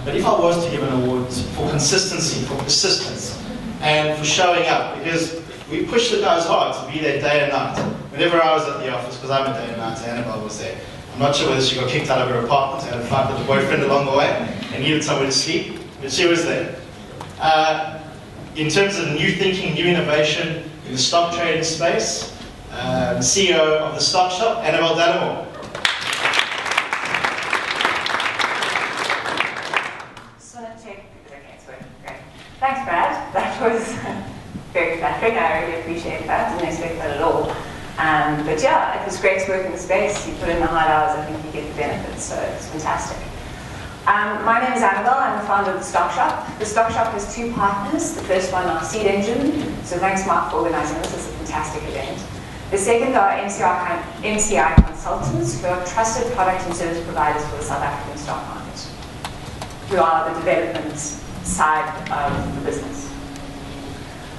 But if I was to give an award for consistency, for persistence, and for showing up, because we push the guys hard to be there day and night. Whenever I was at the office, because I'm a day and night, Annabelle was there. I'm not sure whether she got kicked out of her apartment and had a fight with a boyfriend along the way and needed somewhere to sleep, but she was there. In terms of new thinking, new innovation in the stock trading space, CEO of the Stock Shop, Annabelle Dallimore. Thanks, Brad. That was very flattering. I really appreciate that. Didn't expect that at all. But yeah, it was great to work in the space. You put in the hard hours, I think you get the benefits, so it's fantastic. My name is Annabelle. I'm the founder of the Stock Shop. The Stock Shop has two partners. The first one, our seed engine. So thanks, Mark, for organizing this. It's a fantastic event. The second are MCI consultants, who are trusted product and service providers for the South African stock market, who are the development side of the business.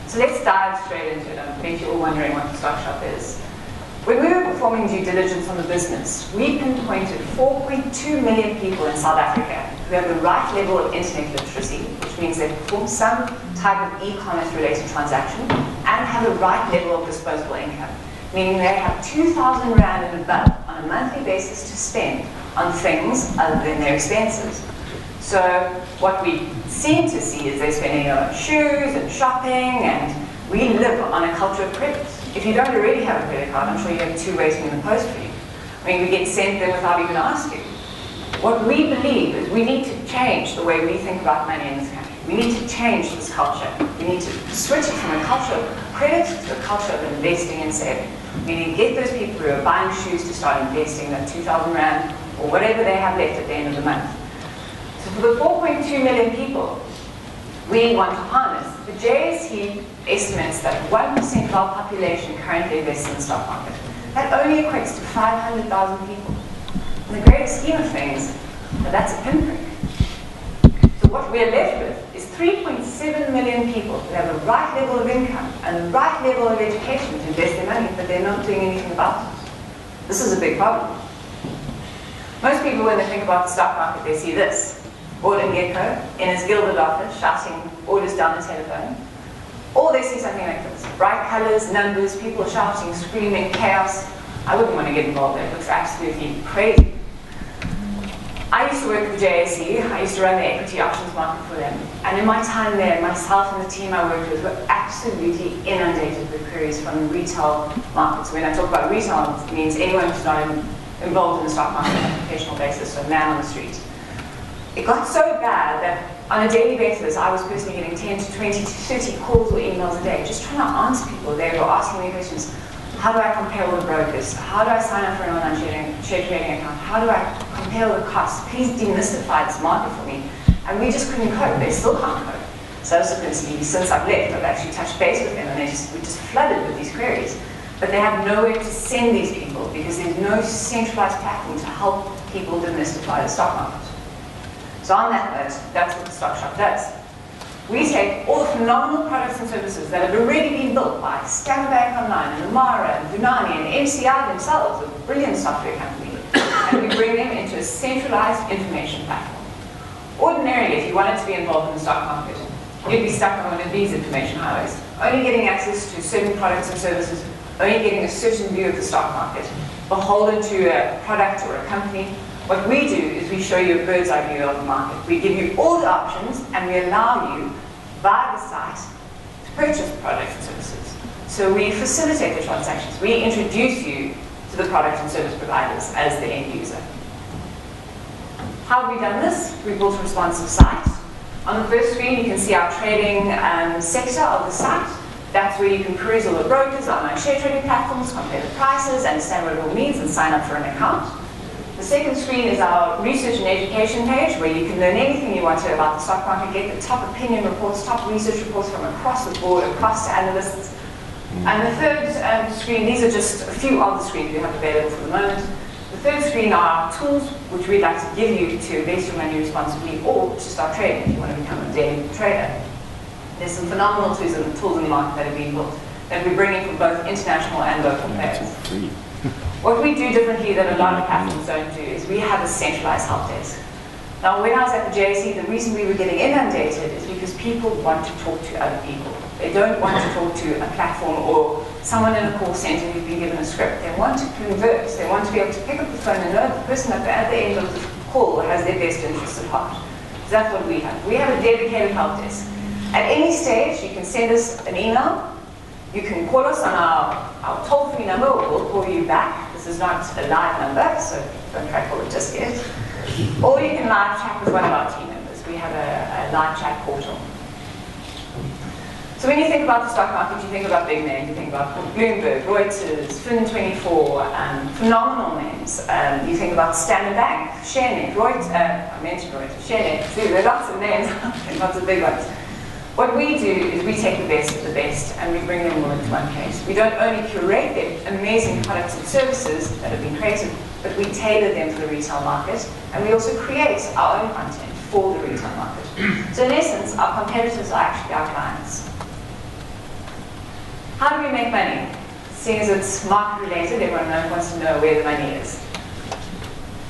So let's dive straight into it. I bet you're all wondering what the Stock Shop is. When we were performing due diligence on the business, we pinpointed 4.2 million people in South Africa who have the right level of internet literacy, which means they perform some type of e-commerce related transaction, and have the right level of disposable income, meaning they have 2,000 Rand and above on a monthly basis to spend on things other than their expenses. So what we seem to see is they're spending on shoes and shopping, and we live on a culture of credit. If you don't already have a credit card, I'm sure you have two waiting in the post for you. I mean, we get sent them without even asking. What we believe is we need to change the way we think about money in this country. We need to change this culture. We need to switch it from a culture of credit to a culture of investing and saving. We need to get those people who are buying shoes to start investing that 2,000 Rand or whatever they have left at the end of the month. So for the 4.2 million people we want to harness, the JSE estimates that 1% of our population currently invests in the stock market. That only equates to 500,000 people. In the greater scheme of things, that's a pinprick. So what we're left with is 3.7 million people who have the right level of income and the right level of education to invest their money, but they're not doing anything about it. This is a big problem. Most people, when they think about the stock market, they see this. Gordon Gekko in his gilded office shouting orders down the telephone. Or they see something like this. Bright colors, numbers, people shouting, screaming, chaos. I wouldn't want to get involved in it. It looks absolutely crazy. I used to work for JSE. I used to run the equity options market for them. And in my time there, myself and the team I worked with were absolutely inundated with queries from retail markets. When I talk about retail, it means anyone who's not involved in the stock market on a professional basis, so a man on the street. It got so bad that on a daily basis, I was personally getting 10 to 20 to 30 calls or emails a day, just trying to answer people. They were asking me questions. How do I compare all the brokers? How do I sign up for an online share trading account? How do I compare all the costs? Please demystify this market for me. And we just couldn't cope. They still can't cope. Subsequently, since I've left, I've actually touched base with them, and we're just flooded with these queries. But they have nowhere to send these people because there's no centralized platform to help people demystify the stock market. So on that note, that's what the Stock Shop does. We take all the phenomenal products and services that have already been built by Standard Bank Online and Amara and Vunani and MCI themselves, a brilliant software company, and we bring them into a centralized information platform. Ordinarily, if you wanted to be involved in the stock market, you'd be stuck on one of these information highways, only getting access to certain products and services, only getting a certain view of the stock market, beholden to a product or a company. What we do is we show you a bird's eye view of the market. We give you all the options, and we allow you, via the site, to purchase products and services. So we facilitate the transactions. We introduce you to the product and service providers as the end user. How have we done this? We built a responsive site. On the first screen, you can see our trading sector of the site. That's where you can peruse all the brokers, online share trading platforms, compare the prices, understand what it all means, and sign up for an account. The second screen is our research and education page, where you can learn anything you want to about the stock market, get the top opinion reports, top research reports from across the board, across to analysts. And the third screen, these are just a few of the screens we have available for the moment. The third screen are tools which we'd like to give you to invest your money responsibly, or to start trading if you want to become a daily trader. There's some phenomenal tools in the market that are being built that we're bringing from both international and local players. What we do differently that a lot of platforms don't do is we have a centralized help desk. Now, when I was at the JSE, the reason we were getting inundated is because people want to talk to other people. They don't want to talk to a platform or someone in a call center who's been given a script. They want to converse. They want to be able to pick up the phone and know the person at the end of the call has their best interests at heart. So that's what we have. We have a dedicated help desk. At any stage, you can send us an email. You can call us on our toll-free number, or we'll call you back. This is not a live number, so don't try to call it just yet. Or you can live chat with one of our team members. We have a live chat portal. So when you think about the stock market, you think about big names. You think about Bloomberg, Reuters, Fin24, phenomenal names. You think about Standard Bank, ShareNet, I mentioned Reuters, ShareNet. See, there are lots of names, lots of big ones. What we do is we take the best of the best and we bring them all into one place. We don't only curate them amazing products and services that have been created, but we tailor them for the retail market, and we also create our own content for the retail market. So in essence, our competitors are actually our clients. How do we make money? Seeing as it's market related, everyone wants to know where the money is.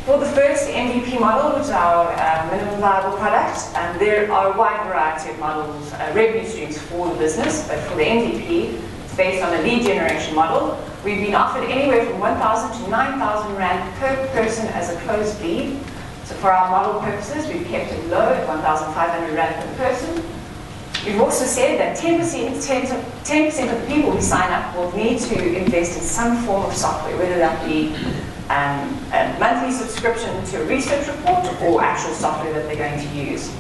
For the first MVP model, which is our minimum viable product, there are a wide variety of models, revenue streams for the business, but for the MVP, it's based on a lead generation model. We've been offered anywhere from 1,000 to 9,000 Rand per person as a closed lead. So for our model purposes, we've kept it low at 1,500 Rand per person. We've also said that 10% of the people who sign up will need to invest in some form of software, whether that be a monthly subscription to a research report or actual software that they're going to use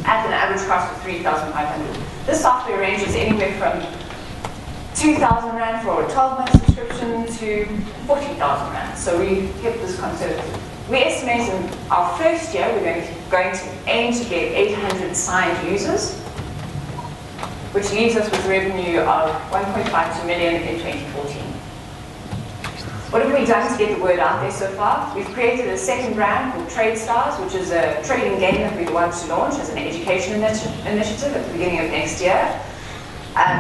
at an average cost of 3,500. This software ranges anywhere from 2,000 Rand for a 12-month subscription to 40,000 Rand. So we kept this conservative. We estimate in our first year we're going to aim to get 800 signed users, which leaves us with revenue of 1.52 million in 2014. What have we done to get the word out there so far? We've created a second brand called Trade Stars, which is a trading game that we want to launch as an education initiative at the beginning of next year.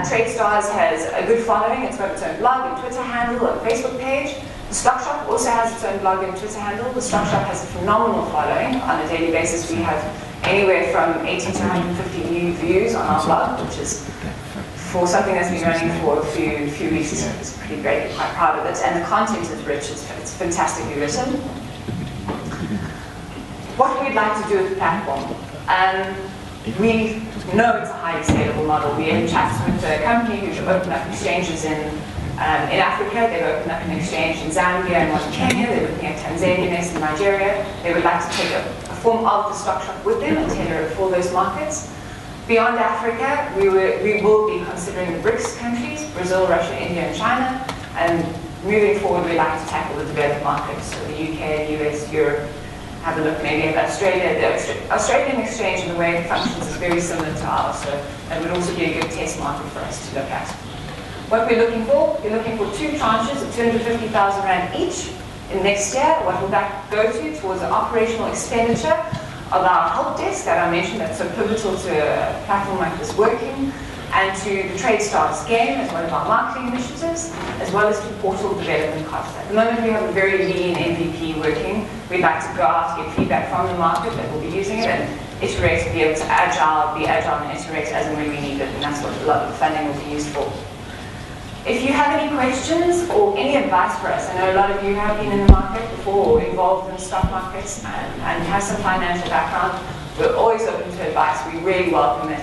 Trade Stars has a good following. It's got its own blog and Twitter handle and Facebook page. The Stock Shop also has its own blog and Twitter handle. The Stock Shop has a phenomenal following. On a daily basis, we have anywhere from 80 to 150 new views on our blog, which is, for something that's been running for a few weeks, it's pretty great. We're quite proud of it. And the content is rich. It's fantastically written. What we'd like to do with the platform. We know it's a highly scalable model. We have chats with a company who's opened up exchanges in Africa. They've opened up an exchange in Zambia and one in Kenya. They're looking at Tanzania next and Nigeria. They would like to take a form of the Stock Shop with them and tailor it for those markets. Beyond Africa, we will be considering the BRICS countries, Brazil, Russia, India, and China. And moving forward, we'd like to tackle the developed markets, so the UK, US, Europe. Have a look maybe at Australia. The Australian exchange and the way it functions is very similar to ours, so that would also be a good test market for us to look at. What we're looking for two tranches of 250,000 Rand each in next year. What will that go to? Towards the operational expenditure of our help desk that I mentioned that's so pivotal to a platform like this working, and to the Trade Stars game as one of our marketing initiatives, as well as to portal development costs. At the moment we have a very lean MVP working. We'd like to go out to get feedback from the market that will be using it and iterate, be able to be agile and iterate as and when we need it, and that's what a lot of the funding will be used for. If you have any questions or any advice for us, I know a lot of you have been in the market before or involved in the stock markets and have some financial background, we're always open to advice. We really welcome it.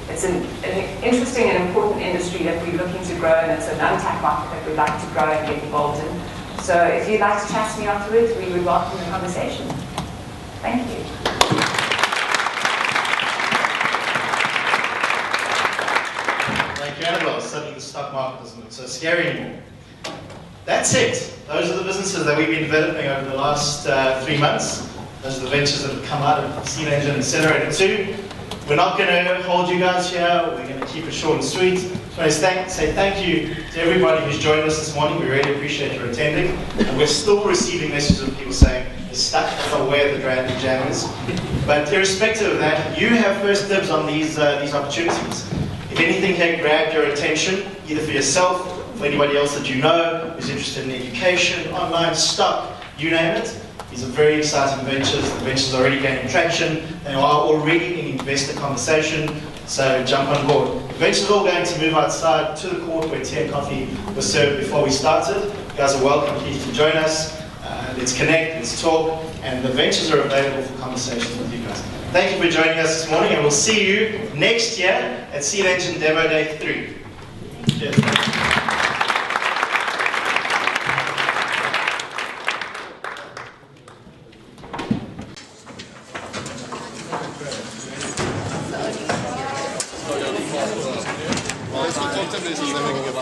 It's an interesting and important industry that we're looking to grow, and it's an untapped market that we'd like to grow and get involved in. So if you'd like to chat to me afterwards, we would welcome the conversation. Thank you. Thank you, Annabelle. Suddenly the stock market doesn't look so scary anymore. That's it. Those are the businesses that we've been developing over the last 3 months. Those are the ventures that have come out of Steam Engine Accelerator 2. We're not going to hold you guys here. We're going to keep it short and sweet. So I say thank you to everybody who's joined us this morning. We really appreciate your attending. And we're still receiving messages of people saying they're stuck. I don't know where the jam is. But irrespective of that, you have first dibs on these opportunities. If anything here grabbed your attention, either for yourself, for anybody else that you know who's interested in education, online, stock, you name it, These are very exciting ventures. The ventures are already gaining traction. They are already in investor conversation, so jump on board. The ventures are all going to move outside to the court where tea and coffee was served before we started. You guys are welcome, please, to join us. Let's connect, let's talk, and the ventures are available for conversations with you guys. Thank you for joining us this morning, and we'll see you next year at Seed Engine Demo Day 3. Cheers. Let's go talk to them, this is making a